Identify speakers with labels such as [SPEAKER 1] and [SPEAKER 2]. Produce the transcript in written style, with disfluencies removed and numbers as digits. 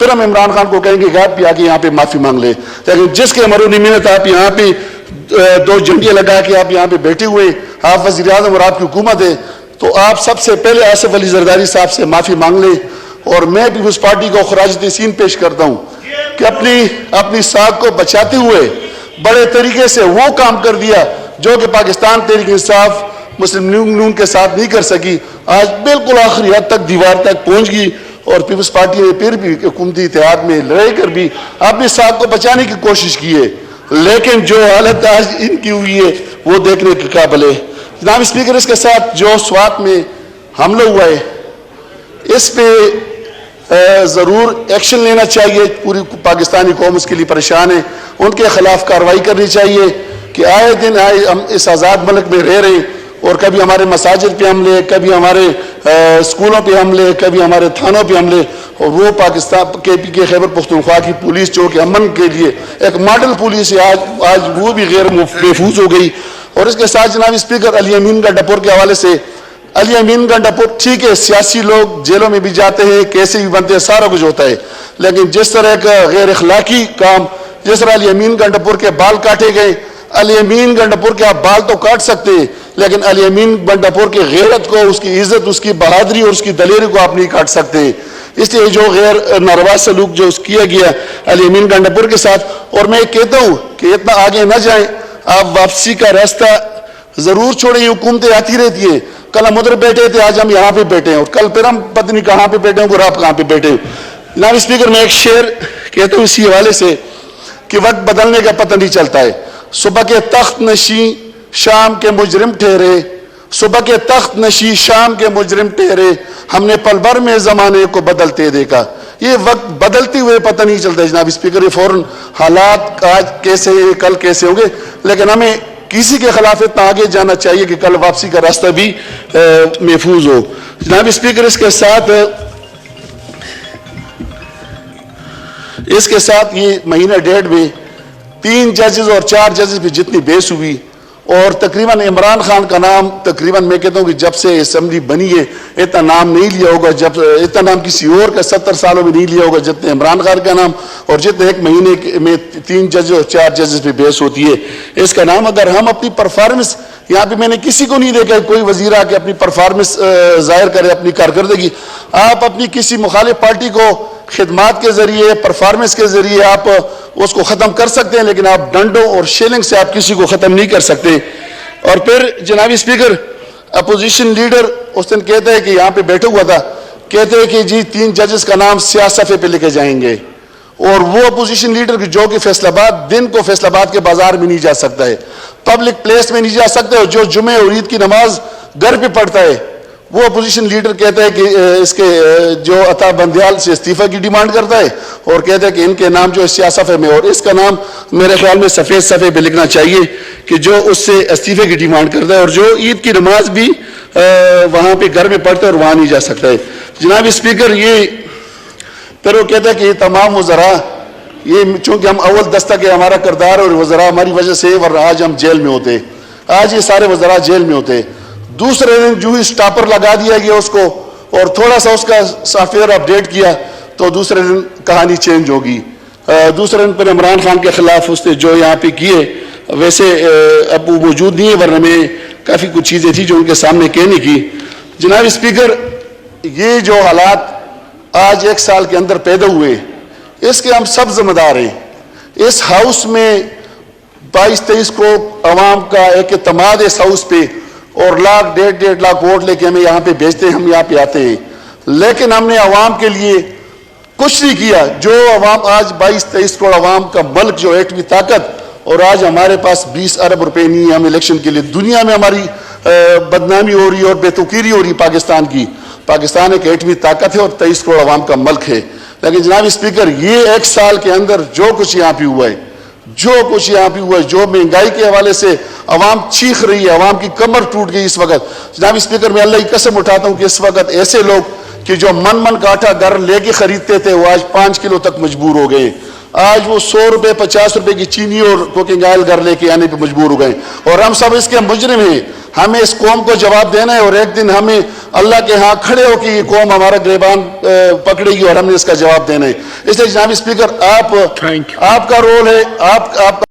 [SPEAKER 1] پھر ہم عمران خان کو کہیں گے کہ آپ بھی آگے یہاں پہ معافی مانگ لے. لیکن جس کے مرونی محنت آپ یہاں پہ 2 جھنڈیاں لگا کے آپ یہاں پہ بیٹھے ہوئے, آپ وزیر اعظم اور آپ کی حکومت ہے, تو آپ سب سے پہلے آصف علی زرداری صاحب سے معافی مانگ لیں. اور میں پیپلز پارٹی کو خراج تحسین پیش کرتا ہوں کہ اپنی ساکھ کو بچاتے ہوئے بڑے طریقے سے وہ کام کر دیا جو کہ پاکستان تحریک انصاف مسلم لیگ نون کے ساتھ نہیں کر سکی. آج بالکل آخری حد تک دیوار تک پہنچ گئی, اور پیپلز پارٹی نے پھر بھی حکومتی اتحاد میں لڑائی کر بھی اپنی ساکھ کو بچانے کی کوشش کی ہے. لیکن جو حالت آج ان کی ہوئی ہے وہ دیکھنے کے قابل ہے. جناب اسپیکر, اس کے ساتھ جو سوات میں حملہ ہوا ہے اس پہ ضرور ایکشن لینا چاہیے. پوری پاکستانی قوم اس کے لیے پریشان ہے, ان کے خلاف کارروائی کرنی چاہیے کہ آئے دن ہم اس آزاد ملک میں رہ رہے ہیں اور کبھی ہمارے مساجد پہ حملے, کبھی ہمارے اسکولوں پہ حملے, کبھی ہمارے تھانوں پہ حملے, اور وہ پاکستان کے خیبر پختونخوا کی پولیس جو کہ امن کے لیے ایک ماڈل پولیس ہے آج وہ بھی غیر محفوظ ہو گئی. اور اس کے ساتھ جناب اسپیکر علی امین گنڈاپور کے حوالے سے, علی امین گنڈاپور ٹھیک ہے سیاسی لوگ جیلوں میں بھی جاتے ہیں, کیسے بھی بنتے ہیں, سارا کچھ ہوتا ہے, لیکن جس طرح کا غیر اخلاقی کام, جس طرح علی امین گنڈاپور کے بال کاٹے گئے, علی امین گنڈاپور کے آپ بال تو کاٹ سکتے ہیں لیکن علی امین گنڈاپور کی غیرت کو, اس کی عزت, اس کی بہادری اور اس کی دلیری کو آپ نہیں کاٹ سکتے. اس لیے جو غیر ناروا سلوک جو کیا گیا علی امین گنڈاپور کے ساتھ, اور میں کہتا ہوں کہ اتنا آگے نہ جائیں, آپ واپسی کا راستہ ضرور چھوڑیں. حکومتیں آتی رہتی ہیں, کل ہم ادھر بیٹھے تھے, آج ہم یہاں پہ بیٹھے ہیں, اور کل پھر ہم پتہ نہیں کہاں پہ بیٹھے ہیں اور آپ کہاں پہ بیٹھے ہیں. جناب اسپیکر, میں ایک شعر کہتا ہوں اسی حوالے سے کہ وقت بدلنے کا پتہ نہیں چلتا ہے. صبح کے تخت نشیں شام کے مجرم ٹھہرے, صبح کے تخت نشیں شام کے مجرم ٹھہرے, ہم نے پل بھر میں زمانے کو بدلتے دیکھا. یہ وقت بدلتے ہوئے پتہ نہیں چلتا ہے جناب اسپیکر. یہ فوراً حالات آج کیسے کل کیسے ہوں گے, لیکن ہمیں کسی کے خلاف اتنا آگے جانا چاہیے کہ کل واپسی کا راستہ بھی محفوظ ہو. جناب اسپیکر, اس کے ساتھ یہ مہینہ 1.5 میں 3 ججز اور 4 ججز پہ جتنی بحث ہوئی, اور تقریباً عمران خان کا نام تقریباً میں کہتا ہوں کہ جب سے اسمبلی بنی ہے اتنا نام نہیں لیا ہوگا, جب اتنا نام کسی اور کا 70 سالوں میں نہیں لیا ہوگا جتنے عمران خان کا نام, اور جتنے ایک مہینے میں 3 جج اور 4 ججز پہ بحث ہوتی ہے اس کا نام. اگر ہم اپنی پرفارمنس, یہاں پہ میں نے کسی کو نہیں دیکھا کوئی وزیر آ کے اپنی پرفارمنس ظاہر کرے, اپنی کارکردگی, آپ اپنی کسی مخالف پارٹی کو خدمات کے ذریعے, پرفارمنس کے ذریعے آپ اس کو ختم کر سکتے ہیں, لیکن آپ ڈنڈوں اور شیلنگ سے آپ کسی کو ختم نہیں کر سکتے. اور پھر جناب اسپیکر, اپوزیشن لیڈر اس دن کہتے ہیں کہ یہاں پہ بیٹھا ہوا تھا, کہتے ہیں کہ جی 3 ججز کا نام سیاہ صفحے پہ لکھے جائیں گے, اور وہ اپوزیشن لیڈر جو کہ فیصل آباد دن کو فیصل آباد کے بازار میں نہیں جا سکتا ہے, پبلک پلیس میں نہیں جا سکتا ہے, اور جو جمعہ اور عید کی نماز گھر پہ پڑھتا ہے, وہ اپوزیشن لیڈر کہتا ہے کہ اس کے جو عطا بندیال سے استعفیٰ کی ڈیمانڈ کرتا ہے, اور کہتا ہے کہ ان کے نام جو ہے سیاہ صفحے میں, اور اس کا نام میرے خیال میں سفید صفحے پہ لکھنا چاہیے کہ جو اس سے استعفے کی ڈیمانڈ کرتا ہے, اور جو عید کی نماز بھی وہاں پہ گھر میں پڑھتا ہے اور وہاں نہیں جا سکتا ہے. جناب اسپیکر, یہ پھر وہ کہتا ہے کہ یہ تمام وزراء, یہ چونکہ ہم اول دستک ہے ہمارا کردار, اور وزراء ہماری وجہ سے, ورنہ آج ہم جیل میں ہوتے, آج یہ سارے وزراء جیل میں ہوتے. دوسرے دن جو ہی سٹاپر لگا دیا گیا اس کو, اور تھوڑا سا اس کا سافٹ ویئر اپڈیٹ کیا, تو دوسرے دن کہانی چینج ہوگی. دوسرے دن پر عمران خان کے خلاف اس نے جو یہاں پہ کیے, ویسے اب وہ موجود نہیں ہے, ورنہ میں کافی کچھ چیزیں تھیں جو ان کے سامنے کہنے کی. جناب اسپیکر, یہ جو حالات آج 1 سال کے اندر پیدا ہوئے, اس کے ہم سب ذمہ دار ہیں. اس ہاؤس میں 22-23 کروڑ عوام کا ایک اعتماد اس ہاؤس پہ, اور 1.5 لاکھ ووٹ لے کے ہمیں یہاں پہ بھیجتے ہیں, ہم یہاں پہ آتے ہیں, لیکن ہم نے عوام کے لیے کچھ نہیں کیا. جو عوام آج 22-23 کروڑ عوام کا ملک جو ایٹمی طاقت, اور آج ہمارے پاس 20 ارب روپے نہیں ہے ہم الیکشن کے لیے, دنیا میں ہماری بدنامی ہو رہی ہے اور بے توقیری ہو رہی ہے پاکستان کی. پاکستان ایک ایٹمی طاقت ہے اور 23 کروڑ عوام کا ملک ہے, لیکن جناب اسپیکر یہ 1 سال کے اندر جو کچھ یہاں پہ ہوا ہے, جو کچھ یہاں پہ ہوا ہے, جو مہنگائی کے حوالے سے عوام چیخ رہی ہے, عوام کی کمر ٹوٹ گئی اس وقت. جناب اسپیکر, میں اللہ کی قسم اٹھاتا ہوں کہ اس وقت ایسے لوگ کہ جو من کاٹھا گھر لے کے خریدتے تھے, وہ آج 5 کلو تک مجبور ہو گئے. آج وہ 100 روپے 50 روپے کی چینی اور کوکنگ آئل گھر لے کے آنے پہ مجبور ہو گئے، اور ہم سب اس کے مجرم ہیں. ہمیں اس قوم کو جواب دینا ہے، اور ایک دن ہمیں اللہ کے ہاں کھڑے ہو کہ یہ قوم ہمارا گریبان پکڑے گی اور ہم نے اس کا جواب دینا ہے. اس لیے جناب اسپیکر آپ کا رول ہے، آپ